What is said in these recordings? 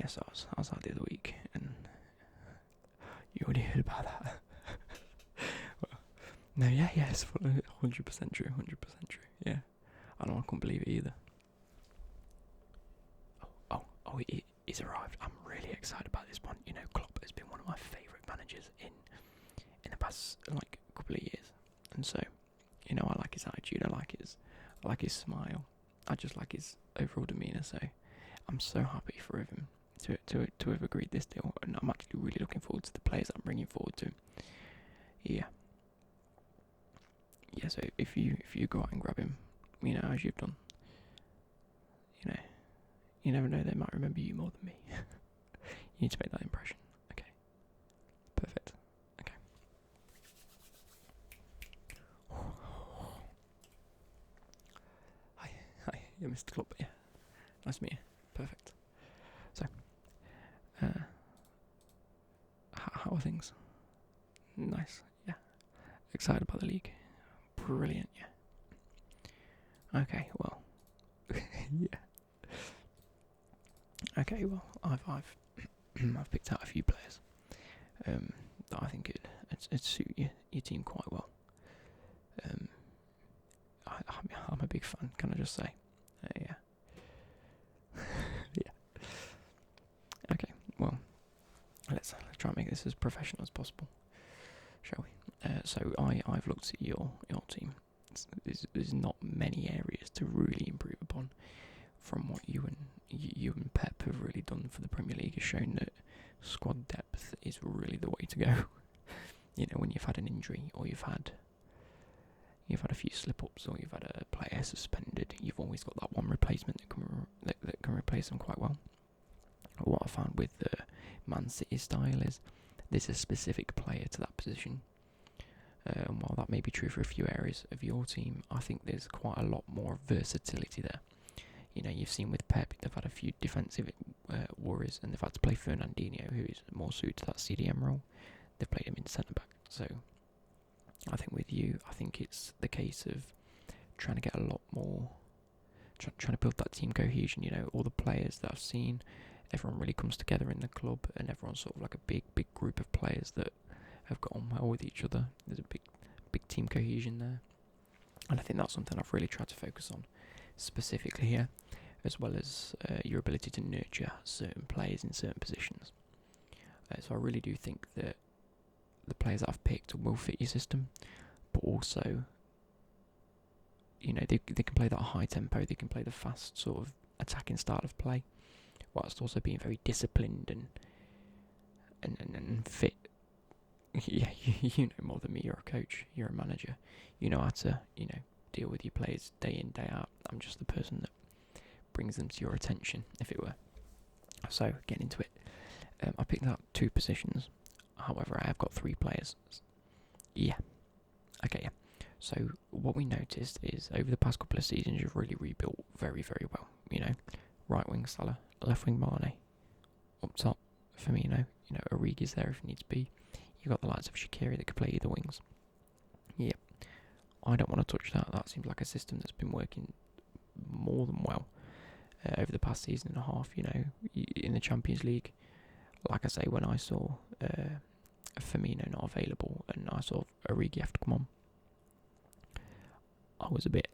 Yes, I was out the other week, and you already heard about that. No, yeah, it's 100% true, 100% true. Yeah, I couldn't believe it either. Oh, he's arrived. I'm really excited about this one. You know, Klopp has been one of my favourite managers in the past couple of years, and so I like his attitude. I like his smile. I just like his overall demeanour. So I'm so happy for him to have agreed this deal, and I'm actually really looking forward to the players that I'm bringing forward to. Yeah. Yeah, so if you go out and grab him, as you've done, you never know, they might remember you more than me. You need to make that impression. Okay. Perfect. Okay. Hi, you're Mr. Club, yeah. Nice to meet you. Perfect. So, how are things? Nice, yeah. Excited about the league? Brilliant, yeah. Okay, well, yeah. Okay, well, I've I've picked out a few players that I think it suit your team quite well. I'm a big fan. Can I just say? Yeah. Yeah. Okay. Well, let's try and make this as professional as possible, shall we? So I've looked at your team. There's not many areas to really improve upon from what you and Pep have really done for the Premier League. Has shown that squad depth is really the way to go. When you've had an injury or you've had a few slip-ups or you've had a player suspended, you've always got that one replacement that can replace them quite well. What I found with the Man City style is there's a specific player to that position. And while that may be true for a few areas of your team, I think there's quite a lot more versatility there. You've seen with Pep, they've had a few defensive worries, and they've had to play Fernandinho, who is more suited to that CDM role. They've played him in centre-back. So I think with you, I think it's the case of trying to get a lot more, trying to build that team cohesion. All the players that I've seen, everyone really comes together in the club, and everyone's sort of like a big group of players that have got on well with each other. There's a big team cohesion there, and I think that's something I've really tried to focus on specifically here, as well as your ability to nurture certain players in certain positions. So I really do think that the players that I've picked will fit your system, but also, they can play that high tempo, they can play the fast sort of attacking style of play, whilst also being very disciplined and fit. Yeah, you know more than me. You're a coach, you're a manager. You know how to, deal with your players day in, day out. I'm just the person that brings them to your attention, if it were. So, getting into it. I picked out 2 positions. However, I have got 3 players. Yeah. Okay, yeah. So, what we noticed is over the past couple of seasons, you've really rebuilt very, very well. Right wing Salah, left wing Mane, up top Firmino. Origi's there if needs be. You've got the likes of Shaqiri that could play either wings. Yeah. I don't want to touch that. That seems like a system that's been working more than well over the past season and a half. In the Champions League, like I say, when I saw Firmino not available and I saw Origi have to come on, I was a bit.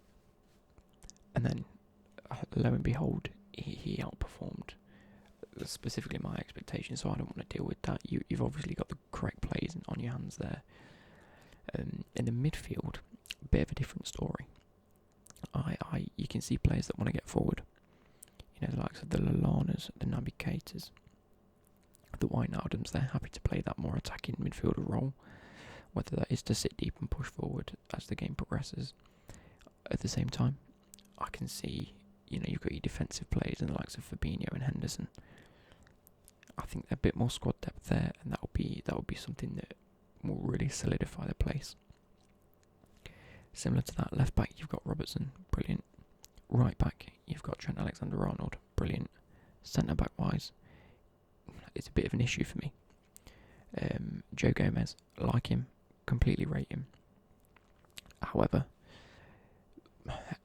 And then, lo and behold, he outperformed specifically my expectations. So I don't want to deal with that. You've obviously got the correct plays on your hands there. In the midfield, a bit of a different story. You can see players that want to get forward. The likes of the Lallanas, the Naby Keitas, the Wijnaldums. They're happy to play that more attacking midfielder role, whether that is to sit deep and push forward as the game progresses. At the same time, I can see, you've got your defensive players in the likes of Fabinho and Henderson. I think a bit more squad depth there, and that will be something that will really solidify the place. Similar to that, left back you've got Robertson, brilliant. Right back you've got Trent Alexander-Arnold, brilliant. Centre back wise, it's a bit of an issue for me. Joe Gomez, like him, completely rate him. However,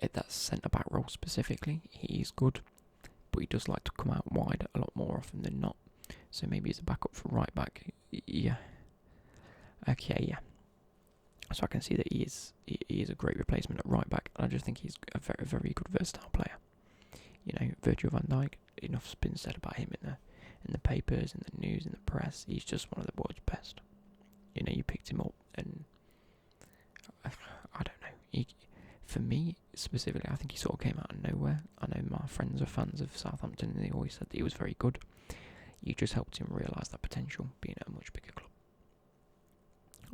at that centre back role specifically, he is good, but he does like to come out wide a lot more often than not. So maybe he's a backup for right back. Yeah. Okay, yeah. So I can see that he is a great replacement at right back, and I just think he's a very, very good versatile player. You know, Virgil van Dijk, enough's been said about him in the papers, in the news, in the press. He's just one of the world's best. You know, you picked him up, and I don't know. For me, specifically, I think he sort of came out of nowhere. I know my friends are fans of Southampton, and they always said that he was very good. You just helped him realise that potential, being at a much bigger club.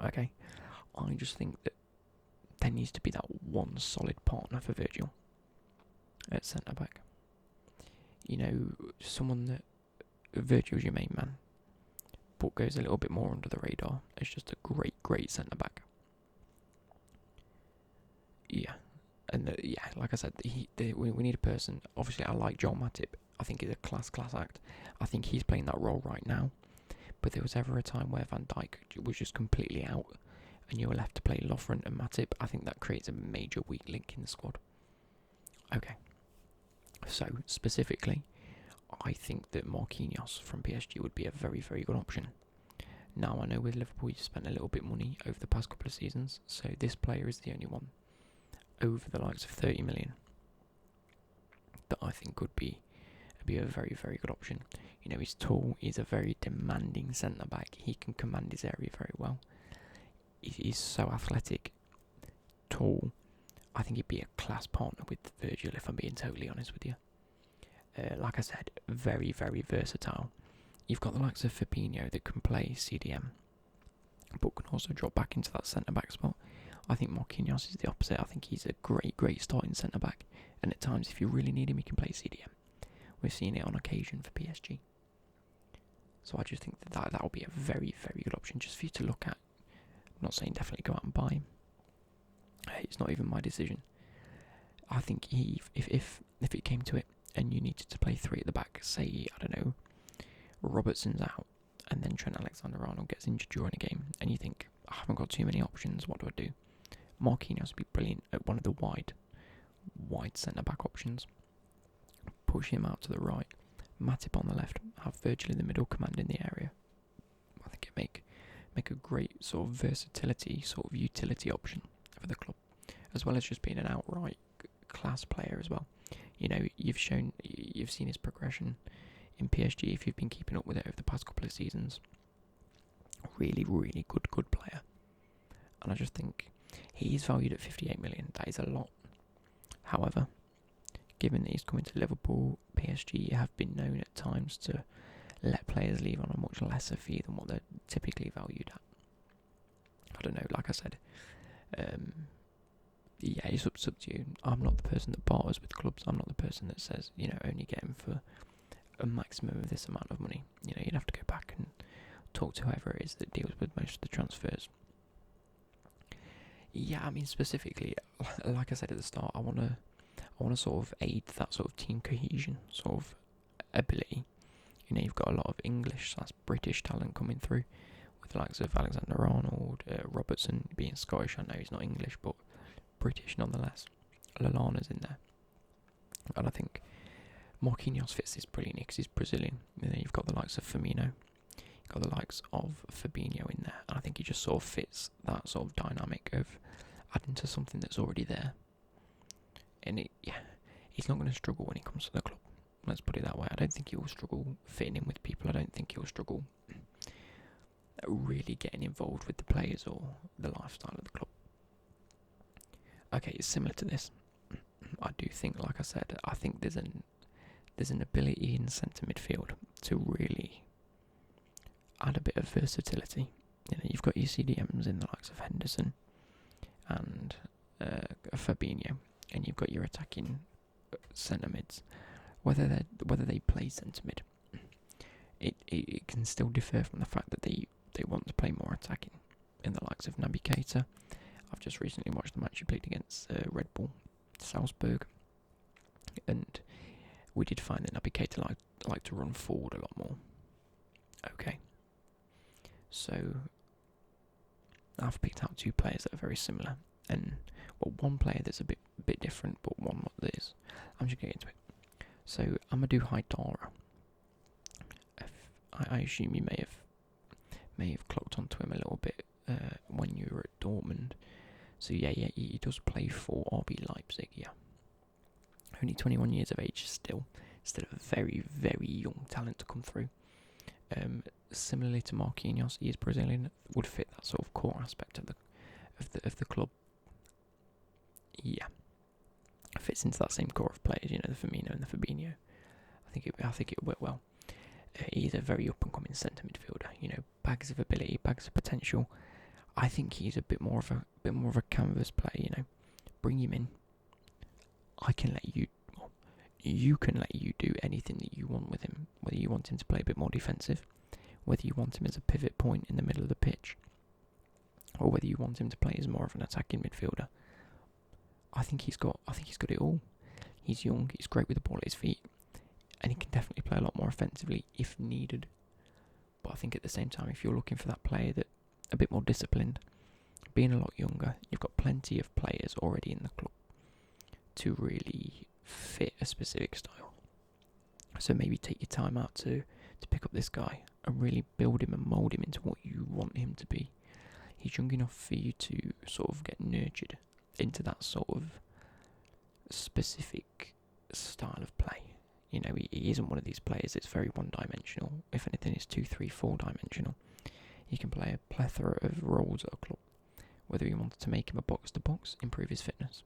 Okay, I just think that there needs to be that one solid partner for Virgil at centre-back. You know, someone that Virgil's your main man, but goes a little bit more under the radar. It's just a great centre-back. Yeah, and yeah, like I said, we need a person. Obviously, I like Joel Matip. I think he's a class act. I think he's playing that role right now. But there was ever a time where Van Dijk was just completely out, and you were left to play Lovren and Matip. I think that creates a major weak link in the squad. Okay, so specifically, I think that Marquinhos from PSG would be a very, very good option. Now, I know with Liverpool you spent a little bit of money over the past couple of seasons, so this player is the only one over the likes of 30 million that I think could be a very, very good option. You know, he's tall, he's a very demanding centre-back, he can command his area very well. He's so athletic, tall. I think he'd be a class partner with Virgil, if I'm being totally honest with you. Like I said, very, very versatile. You've got the likes of Fabinho that can play CDM, but can also drop back into that centre-back spot. I think Marquinhos is the opposite. I think he's a great starting centre-back, and at times, if you really need him, he can play CDM. We've seen it on occasion for PSG. So I just think that will be a very, very good option just for you to look at. I'm not saying definitely go out and buy him. It's not even my decision. I think if it came to it and you needed to play three at the back, say, I don't know, Robertson's out and then Trent Alexander-Arnold gets injured during a game and you think, I haven't got too many options, what do I do? Marquinhos would be brilliant at one of the wide centre-back options. Push him out to the right, Matip on the left, have Virgil in the middle commanding the area. I think it'd make a great sort of versatility, sort of utility option for the club, as well as just being an outright class player as well. You know, you've seen his progression in PSG if you've been keeping up with it over the past couple of seasons. Really, really good player. And I just think he is valued at 58 million. That is a lot. However, given that he's coming to Liverpool, PSG have been known at times to let players leave on a much lesser fee than what they're typically valued at. I don't know, like I said, yeah, it's up to you. I'm not the person that barters with clubs. I'm not the person that says, you know, only get him for a maximum of this amount of money. You know, you'd have to go back and talk to whoever it is that deals with most of the transfers. Yeah, I mean, specifically, like I said at the start, I want to sort of aid that sort of team cohesion, sort of ability. You know, you've got a lot of English, that's British talent coming through, with the likes of Alexander-Arnold, Robertson being Scottish. I know he's not English, but British nonetheless. Lallana's in there. And I think Marquinhos fits this brilliantly because he's Brazilian. You know, you've got the likes of Firmino, you've got the likes of Fabinho in there. And I think he just sort of fits that sort of dynamic of adding to something that's already there. And he's not going to struggle when he comes to the club. Let's put it that way. I don't think he will struggle fitting in with people. I don't think he'll struggle really getting involved with the players or the lifestyle of the club. Okay, it's similar to this. I do think, like I said, I think there's an ability in centre midfield to really add a bit of versatility. You know, you've got your CDMs in the likes of Henderson and Fabinho, and you've got your attacking centre mids. Whether they play centre mid, it can still differ from the fact that they want to play more attacking. In the likes of Naby Keita, I've just recently watched the match he played against Red Bull Salzburg, and we did find that Naby Keita liked to run forward a lot more. Okay, so I've picked out two players that are very similar, and one player that's a bit different, but one that is. I'm just getting into it. So I'm gonna do Haidara. I assume you may have clocked onto him a little bit when you were at Dortmund. So yeah, he does play for RB Leipzig. Yeah, only 21 years of age still a very, very young talent to come through. Similarly to Marquinhos, he is Brazilian, would fit that sort of core aspect of the club. Yeah, fits into that same core of players, the Firmino and the Fabinho. I think it work well. He's a very up and coming centre midfielder. Bags of ability, bags of potential. I think he's a bit more of a canvas player. Bring him in. I can let you. You can let you do anything that you want with him. Whether you want him to play a bit more defensive, whether you want him as a pivot point in the middle of the pitch, or whether you want him to play as more of an attacking midfielder. I think he's got it all. He's young. He's great with the ball at his feet, and he can definitely play a lot more offensively if needed. But I think at the same time, if you're looking for that player that a bit more disciplined, being a lot younger, you've got plenty of players already in the club to really fit a specific style. So maybe take your time out to pick up this guy and really build him and mould him into what you want him to be. He's young enough for you to sort of get nurtured into that sort of specific style of play. He isn't one of these players that's very one-dimensional. If anything, it's 2, 3, 4-dimensional. He can play a plethora of roles at a club. Whether you wanted to make him a box-to-box, improve his fitness.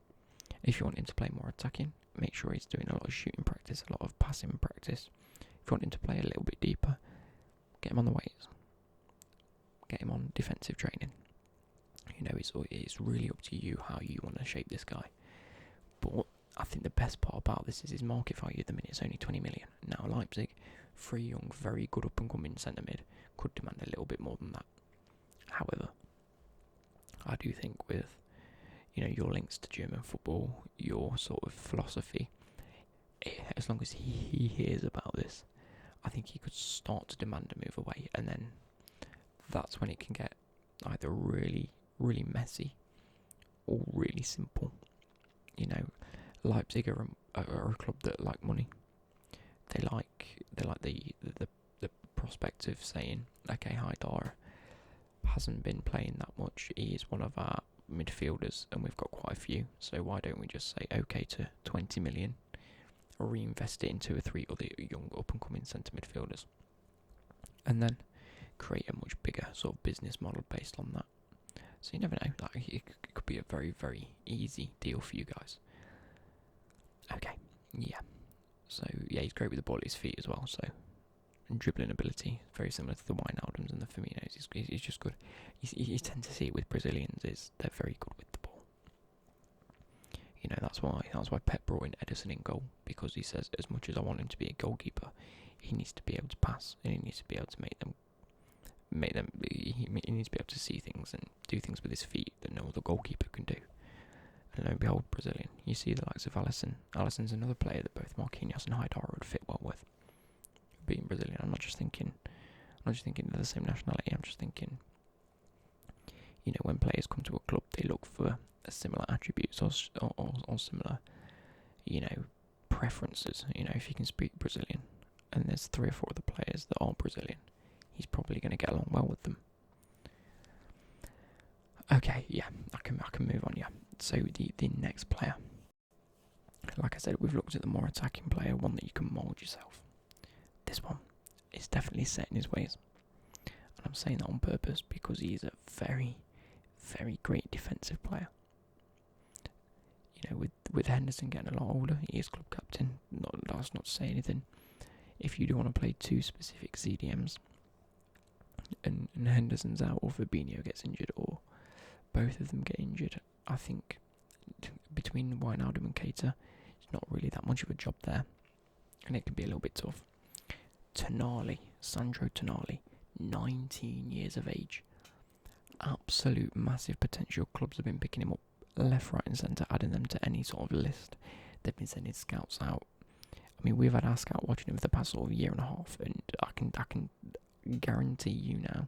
If you want him to play more attacking, make sure he's doing a lot of shooting practice, a lot of passing practice. If you want him to play a little bit deeper, get him on the weights. Get him on defensive training. It's really up to you how you want to shape this guy. But I think the best part about this is his market value at the minute is only 20 million. Now Leipzig, for a young, very good up-and-coming centre-mid, could demand a little bit more than that. However, I do think with your links to German football, your sort of philosophy, as long as he hears about this, I think he could start to demand a move away, and then that's when it can get either really, really messy or really simple. Leipzig are a club that like money. They like the prospect of saying, okay, Haidar hasn't been playing that much. He is one of our midfielders, and we've got quite a few. So why don't we just say okay to 20 million, or reinvest it in 2 or 3 other young up and coming centre midfielders, and then create a much bigger sort of business model based on that. So you never know. It could be a very, very easy deal for you guys. Okay, yeah. So yeah, he's great with the ball at his feet as well. So, and dribbling ability, very similar to the Wijnaldums and the Firminos. He's just good. You tend to see it with Brazilians is they're very good with the ball. That's why Pep brought in Ederson in goal, because he says as much as I want him to be a goalkeeper, he needs to be able to pass, and he needs to be able to make them. He needs to be able to see things and do things with his feet that no other goalkeeper can do. And lo and behold, Brazilian. You see the likes of Alisson. Alisson's another player that both Marquinhos and Haidara would fit well with. Being Brazilian, I'm not just thinking they're the same nationality. I'm just thinking, when players come to a club, they look for similar attributes or similar, preferences. If you can speak Brazilian, and there's 3 or 4 other players that are Brazilian, he's probably going to get along well with them. Okay, yeah, I can move on, yeah. So the next player, like I said, we've looked at the more attacking player, one that you can mould yourself. This one is definitely set in his ways, and I'm saying that on purpose because he is a very, very great defensive player. With Henderson getting a lot older, he is club captain. That's not to say anything. If you do want to play 2 specific CDMs, and Henderson's out, or Fabinho gets injured, or both of them get injured, I think between Wijnaldum and Keita, it's not really that much of a job there, and it can be a little bit tough. Sandro Tonali, 19 years of age, absolute massive potential. Clubs have been picking him up left, right and centre, adding them to any sort of list. They've been sending scouts out. I mean, we've had our scout watching him for the past sort of year and a half, and I can guarantee you now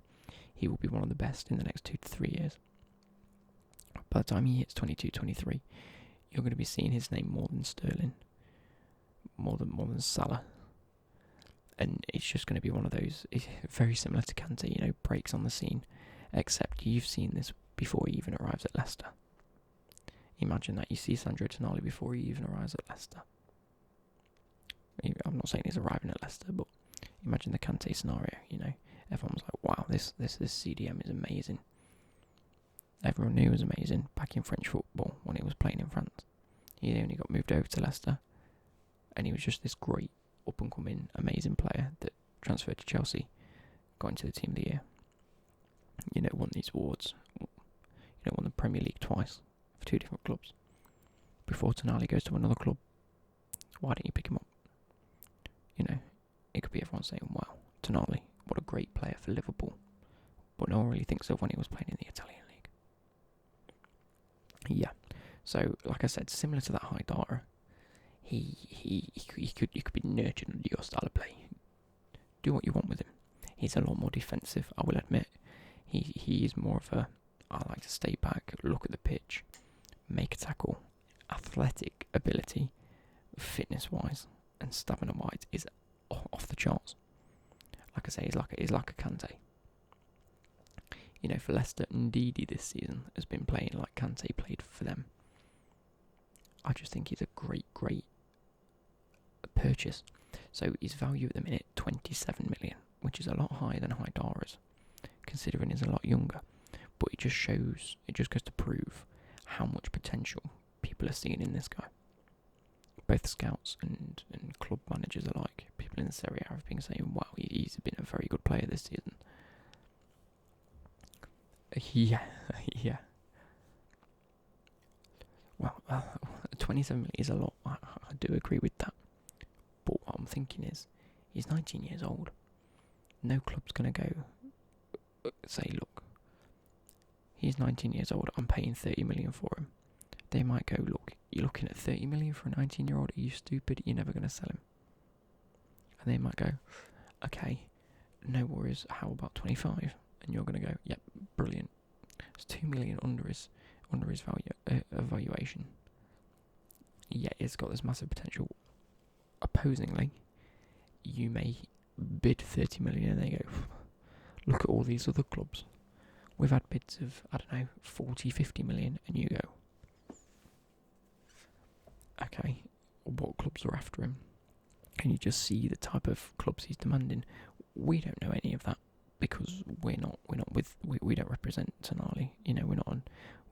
he will be one of the best in the next 2 to 3 years. By the time he hits 22, 23, you're going to be seeing his name more than Sterling, more than Salah. And it's just going to be one of those, very similar to Kante, breaks on the scene. Except you've seen this before he even arrives at Leicester. Imagine that you see Sandro Tonali before he even arrives at Leicester. I'm not saying he's arriving at Leicester, but imagine the Kante scenario, Everyone's like, wow, this CDM is amazing. Everyone knew he was amazing back in French football when he was playing in France. He only got moved over to Leicester, and he was just this great up-and-coming, amazing player that transferred to Chelsea, got into the team of the year. Won these awards. Won the Premier League twice for 2 different clubs. Before Tonali goes to another club, why don't you pick him up? It could be everyone saying, wow, Tonali, what a great player for Liverpool. But no one really thinks of when he was playing in the Italian league. Yeah. So, like I said, similar to that Haidara, he could be nurtured under your style of play. Do what you want with him. He's a lot more defensive, I will admit. He is more of I like to stay back, look at the pitch, make a tackle. Athletic ability, fitness-wise, and stamina-wise is off the charts. Like I say, he's like a Kante. For Leicester, Ndidi this season has been playing like Kante played for them. I just think he's a great purchase. So his value at the minute, 27 million, which is a lot higher than Haidara's, considering he's a lot younger. But it just goes to prove how much potential people are seeing in this guy. Both scouts and club managers alike, people in the Serie A have been saying, wow, he's been a very good player this season. Yeah. Well, 27 million is a lot. I do agree with that. But what I'm thinking is, he's 19 years old. No club's going to go say, look, he's 19 years old, I'm paying 30 million for him. They might go, look, you're looking at 30 million for a 19-year-old, are you stupid? You're never going to sell him. And they might go, okay, no worries, how about 25? And you're going to go, yep, brilliant. It's 2 million under his evaluation. Yet it's got this massive potential. Opposingly, you may bid 30 million and they go, look at all these other clubs. We've had bids of, 40, 50 million, and you go, okay, what clubs are after him? Can you just see the type of clubs he's demanding? We don't know any of that because we don't represent Tonali. We're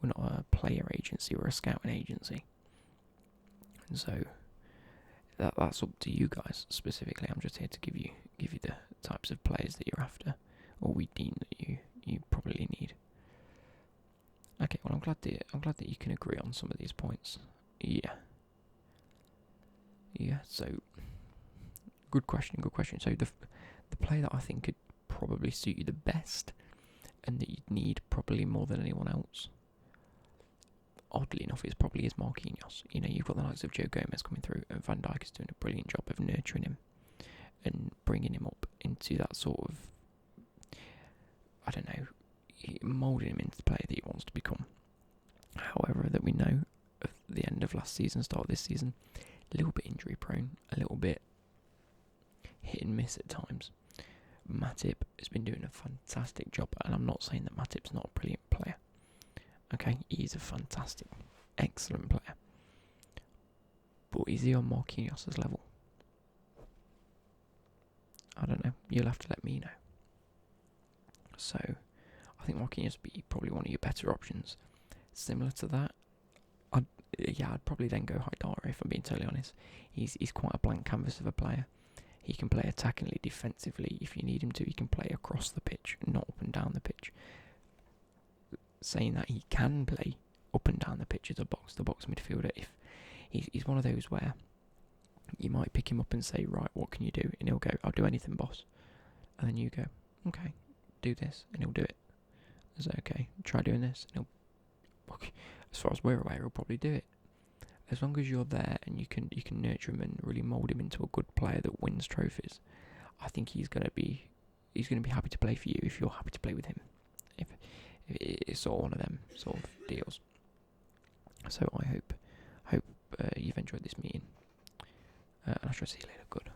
not a player agency or a scouting agency, and so that's up to you guys specifically. I'm just here to give you the types of players that you're after, or we deem that you probably need. Okay, well I'm glad that you can agree on some of these points. Yeah. So good question. So the player that I think could probably suit you the best, and that you'd need probably more than anyone else, oddly enough, is Marquinhos. You've got the likes of Joe Gomez coming through, and Van Dijk is doing a brilliant job of nurturing him and bringing him up into that sort of, moulding him into the player that he wants to become. However, that we know at the end of last season, start of this season, a little bit injury prone, a little bit hit and miss at times. Matip has been doing a fantastic job, and I'm not saying that Matip's not a brilliant player. Okay, he's a fantastic, excellent player. But is he on Marquinhos' level? I don't know. You'll have to let me know. So, I think Marquinhos would be probably one of your better options. Similar to that, I'd probably then go Haidara, if I'm being totally honest. He's quite a blank canvas of a player. He can play attackingly, defensively. If you need him to, he can play across the pitch, not up and down the pitch. Saying that, he can play up and down the pitch as a box-to-box midfielder. If he's one of those where you might pick him up and say, right, what can you do? And he'll go, I'll do anything, boss. And then you go, okay, do this, and he'll do it. I say, okay, try doing this, and as far as we're aware, he'll probably do it. As long as you're there and you can nurture him and really mould him into a good player that wins trophies, I think he's gonna be happy to play for you if you're happy to play with him. If it's sort of one of them sort of deals. So I hope you've enjoyed this meeting. and I'll try to see you later. Good.